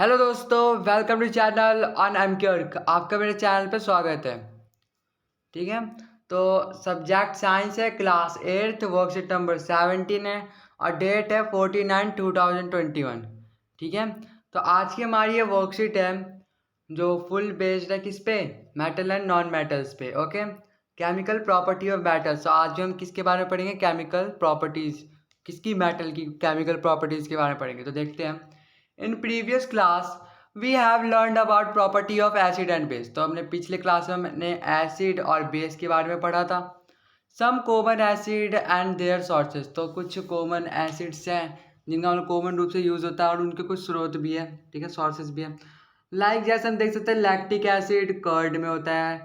Hello दोस्तों, welcome to channel on एमक्यूर्क। आपका मेरे चैनल पे स्वागत है। ठीक है, तो सब्जेक्ट साइंस है, क्लास 8, वर्कशीट नंबर 17 है और डेट है 14/9/2021। ठीक है, तो आज की हमारी ये वर्कशीट है जो फुल बेस्ड है किस पे, मेटल एंड नॉन मेटल्स पे। Okay, chemical property of metals. तो आज हम किसके बारे में पढ़ेंगे, केमिकल प्रॉपर्टीज, किसकी, मेटल की केमिकल प्रॉपर्टीज के बारे में पढ़ेंगे। तो देखते हैं। In previous class we have learn about property of acid and base. तो हमने पिछले क्लास में हमने एसिड और बेस के बारे में पढ़ा था। Some common acid and their sources. तो कुछ कॉमन एसिड्स हैं जिनका कॉमन रूप से यूज़ होता है और उनके कुछ स्रोत भी है। ठीक है, सोर्सेज भी है। जैसे हम देख सकते हैं, लैक्टिक एसिड कर्ड में होता है।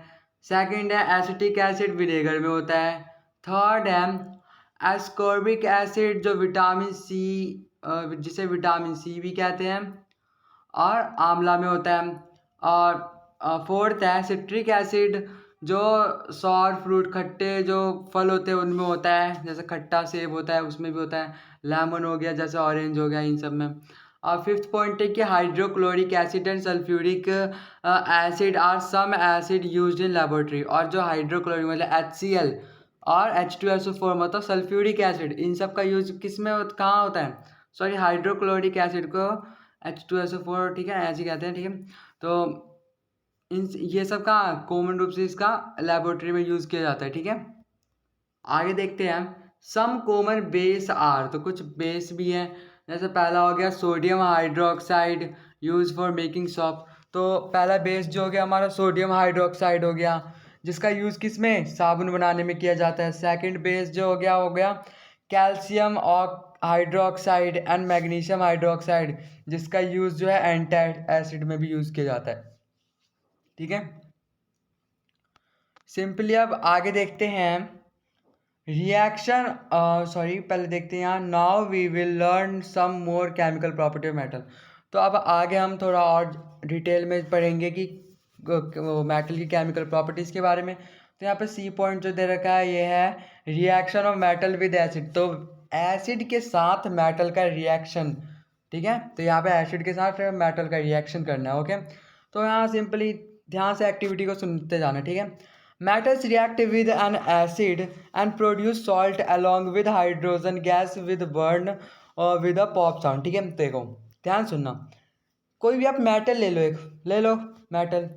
सेकंड है एसिटिक एसिड विनेगर में होता है। थर्ड है एस्कॉर्बिक एसिड जो विटामिन सी, जिसे विटामिन सी भी कहते हैं, और आंवला में होता है। और फोर्थ है सिट्रिक एसिड जो सॉर फ्रूट, खट्टे जो फल होते हैं उनमें होता है, जैसे खट्टा सेब होता है उसमें भी होता है। लेमन हो गया, जैसे ऑरेंज हो गया, इन सब में। और फिफ्थ पॉइंट है कि hydrochloric acid and sulphuric acid are some acid used in laboratory. और जो हाइड्रोक्लोरिक मतलब HCl और H2SO4 मतलब सल्फ्यूरिक एसिड, इन सब का यूज किस में कहाँ होता है, सॉरी हाइड्रोक्लोरिक एसिड को H2SO4, ठीक है, ऐसे कहते हैं। ठीक है, तो इन ये सब का कॉमन रूप से इसका लेबोरेटरी में यूज़ किया जाता है। ठीक है, आगे देखते हैं। Some common base are. तो कुछ बेस भी हैं, जैसे पहला हो गया sodium hydroxide use for making soap. तो पहला बेस जो हो गया हमारा सोडियम हाइड्रोक्साइड हो गया, जिसका यूज़ किस में, साबुन बनाने में किया जाता है। सेकंड बेस जो हो गया कैल्शियम और हाइड्रोक्साइड एंड मैग्नीशियम हाइड्रोक्साइड, जिसका यूज़ जो है एंटी एसिड में भी यूज़ किया जाता है। ठीक है, सिंपली अब आगे देखते हैं रिएक्शन। सॉरी, पहले देखते हैं यहाँ। Now we will learn some more chemical property of metal. तो अब आगे हम थोड़ा और डिटेल में पढ़ेंगे कि मेटल की केमिकल प्रॉपर्टीज़ के बारे में। तो यहाँ पे सी पॉइंट जो दे रखा है ये है reaction of metal with acid. तो एसिड के साथ मेटल का रिएक्शन। ठीक है, तो यहाँ पे एसिड के साथ मेटल का रिएक्शन करना है। ओके, तो यहाँ सिंपली ध्यान से एक्टिविटी को सुनते जाना। ठीक है, metals react with an acid and produce salt along with hydrogen gas with burn with a pop sound। ठीक है, देखो ध्यान सुनना। कोई भी आप मेटल ले लो, एक ले लो मेटल।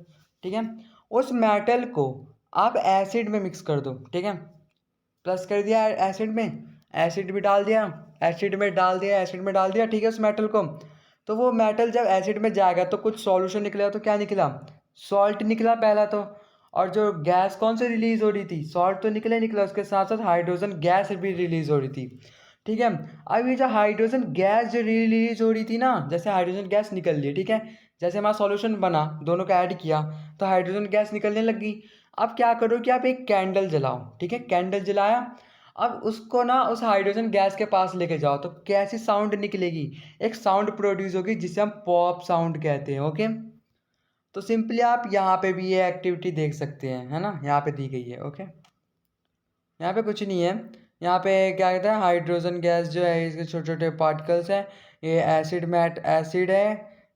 ठीक है, उस मेटल को आप एसिड में मिक्स कर दो। ठीक है, प्लस कर दिया एसिड में, एसिड भी डाल दिया, एसिड में डाल दिया, एसिड में डाल दिया। ठीक है, उस मेटल को, तो वो मेटल जब एसिड में जाएगा तो कुछ सॉल्यूशन निकलेगा। तो क्या निकला, सॉल्ट निकला पहला तो। और जो गैस कौन से रिलीज हो रही थी, सॉल्ट तो निकला, उसके साथ साथ हाइड्रोजन गैस भी रिलीज हो रही थी। ठीक है, अब ये जो हाइड्रोजन गैस जो रिलीज हो रही थी ना, जैसे हाइड्रोजन गैस निकल रही है, ठीक है, जैसे हमारा सॉल्यूशन बना, दोनों का ऐड किया तो हाइड्रोजन गैस निकलने लगी। अब क्या करो कि आप एक कैंडल जलाओ। ठीक है, कैंडल जलाया, अब उसको ना उस हाइड्रोजन गैस के पास लेके जाओ तो कैसी साउंड निकलेगी, एक साउंड प्रोड्यूस होगी जिसे हम पॉप साउंड कहते हैं। ओके, तो सिंपली आप यहाँ पे भी ये एक्टिविटी देख सकते हैं, है ना, यहाँ पे दी गई है। ओके, यहाँ पे कुछ नहीं है, यहाँ पे क्या कहते हैं, हाइड्रोजन गैस जो है इसके छोटे छोटे पार्टिकल्स हैं। ये एसिड है,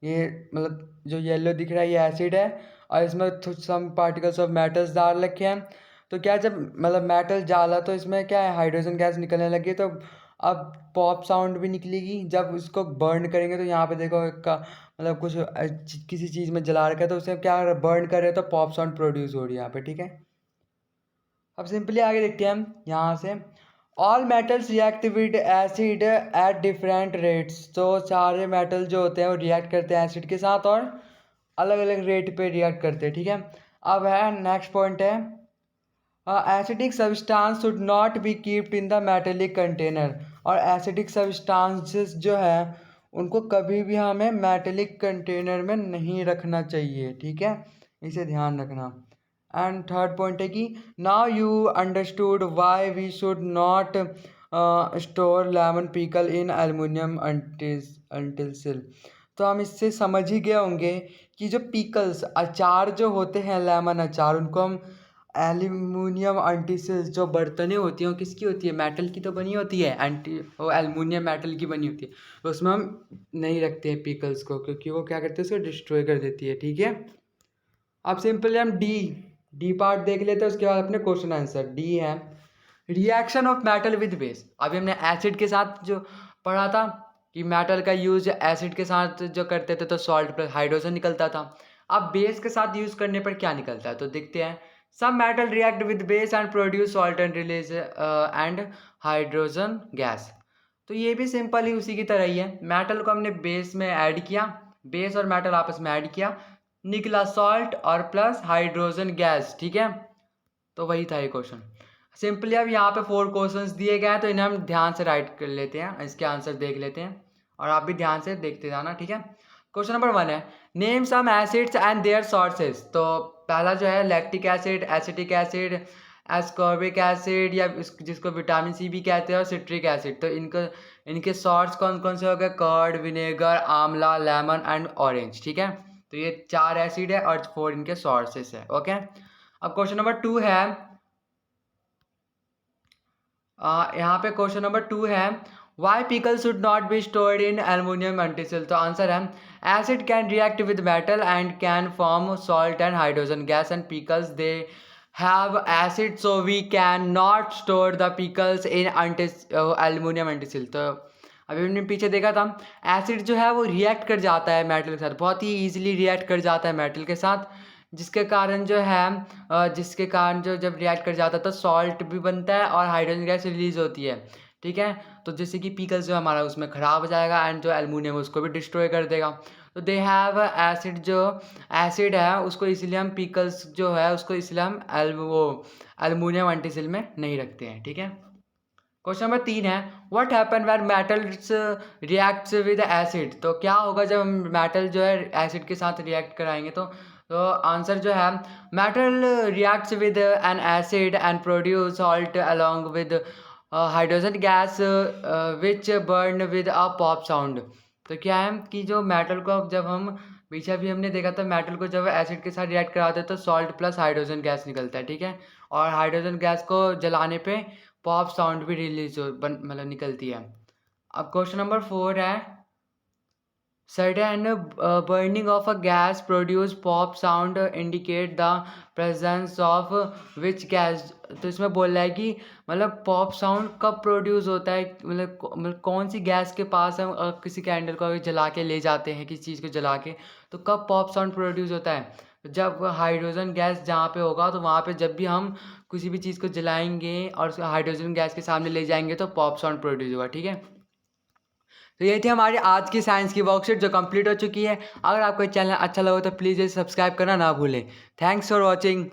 ये मतलब जो येलो दिख रहा है ये एसिड है, और इसमें सम पार्टिकल्स ऑफ मेटल्स डाल रखे हैं। तो क्या, जब मतलब मेटल डाला तो इसमें क्या है, हाइड्रोजन गैस निकलने लगी। तो अब पॉप साउंड भी निकलेगी जब उसको बर्न करेंगे। तो यहाँ पे देखो का मतलब कुछ किसी चीज़ में जला रखा है तो उसे क्या बर्न कर रहे हैं तो पॉप साउंड प्रोड्यूस हो रही है यहाँ पे। ठीक है, अब सिंपली आगे देखते हैं हम यहाँ से। All metals react with acid at different rates. तो सारे मेटल जो होते हैं वो रिएक्ट करते हैं एसिड के साथ और अलग अलग रेट पे रिएक्ट करते हैं। ठीक है, अब है नेक्स्ट पॉइंट है acidic substance should not B keeped in the metallic container. और एसिडिक सब्सटेंसेस जो है उनको कभी भी हमें मेटेलिक कंटेनर में नहीं रखना चाहिए। ठीक है, इसे ध्यान रखना। एंड थर्ड पॉइंट है कि now you understood why we should not store lemon pickle in aluminium until. तो हम इससे समझ ही गए होंगे कि जो पिकल्स अचार जो होते हैं, लेमन अचार, उनको हम एल्यूमिनियम एंटीसिल्स जो बर्तनें होती हैं वो किसकी होती है, मेटल की तो बनी होती है, वो एल्यूमिनियम मेटल की बनी होती है, तो उसमें हम नहीं रखते हैं पिकल्स को, क्योंकि वो क्या करते हैं, उसको डिस्ट्रॉय कर देती है, ठीक है। अब सिंपली हम डी पार्ट देख लेते हैं, उसके बाद अपने क्वेश्चन आंसर। डी है reaction of metal with base. अभी हमने एसिड के साथ जो पढ़ा था कि मेटल का यूज एसिड के साथ जो करते थे तो सॉल्ट प्लस हाइड्रोजन निकलता था। अब बेस के साथ यूज करने पर क्या निकलता है, तो देखते हैं। Some metal react with base and produce salt and release and hydrogen gas. तो ये भी सिंपल ही उसी की तरह ही है। मेटल को हमने बेस में ऐड किया, बेस और मेटल आपस में ऐड किया, निकला सॉल्ट और प्लस हाइड्रोजन गैस, ठीक है। तो वही था ये क्वेश्चन। सिंपली अब यहाँ पे 4 क्वेश्चंस दिए गए हैं, तो इन्हें हम ध्यान से राइट कर लेते हैं, इसके आंसर देख लेते हैं और आप भी ध्यान से देखते जाना, ठीक है। क्वेश्चन नंबर 1 है name some acids and their sources. तो पहला जो है lactic acid, acetic acid, ascorbic acid या जिसको विटामिन सी भी कहते हैं, और सिट्रिक एसिड। तो इनके सोर्स कौन कौन से हो गए, कर्ड, विनेगर, आंवला, लेमन एंड ऑरेंज, ठीक है। तो ये 4 एसिड है और 4 इनके सोर्सेस है, ओके। अब क्वेश्चन नंबर 2 है, यहाँ पे क्वेश्चन नंबर 2 है why pickle should not be stored in aluminium utensil. तो आंसर है acid can react with metal and can form salt and hydrogen gas and pickles they have acid so we can not store the pickles in aluminium utensil. तो अभी हमने पीछे देखा था acid जो है वो रिएक्ट कर जाता है मेटल के साथ, बहुत ही ईजिली रिएक्ट कर जाता है मेटल के साथ, जिसके कारण जो है जिसके कारण जो जब रिएक्ट कर जाता है तो सॉल्ट भी बनता है और हाइड्रोजन गैस रिलीज होती है, ठीक है। तो जैसे कि पीकल्स जो हमारा उसमें ख़राब हो जाएगा एंड जो एल्यूमिनियम उसको भी डिस्ट्रॉय कर देगा। तो दे हैव एसिड, जो एसिड है उसको इसलिए हम पीकल्स जो है उसको इसलिए हम एल्यूमिनियम एंटीसिल में नहीं रखते हैं, ठीक है। क्वेश्चन नंबर 3 है what happen when metals reacts with acid. तो क्या होगा जब हम मेटल जो है एसिड के साथ रिएक्ट कराएंगे, तो आंसर जो है metal reacts with N acid and produce salt along with hydrogen gas which burn with a pop sound. तो क्या है कि जो मेटल को जब हम पीछे भी हमने देखा था, मेटल को जब एसिड के साथ रिएक्ट कराते हैं तो सॉल्ट प्लस हाइड्रोजन गैस निकलता है, ठीक है। और हाइड्रोजन गैस को जलाने पे पॉप साउंड भी रिलीज मतलब निकलती है। अब क्वेश्चन नंबर 4 है certain burning of a gas produce pop sound indicate the presence of which gas. तो इसमें बोल रहा है कि मतलब पॉप साउंड कब प्रोड्यूस होता है, मतलब कौन सी गैस के पास हम किसी कैंडल को जला के ले जाते हैं, किसी चीज़ को जला के, तो कब पॉप साउंड प्रोड्यूस होता है, जब हाइड्रोजन गैस जहाँ पे होगा, तो वहाँ पे जब भी हम किसी भी चीज़ को जलाएंगे और उसको हाइड्रोजन गैस के सामने ले जाएंगे तो पॉप साउंड प्रोड्यूस होगा, ठीक है। तो ये थी हमारी आज की साइंस की वर्कशीट जो कंप्लीट हो चुकी है। अगर आपको चैनल अच्छा लगा तो प्लीज़ इसे सब्सक्राइब करना ना भूलें। Thanks for watching.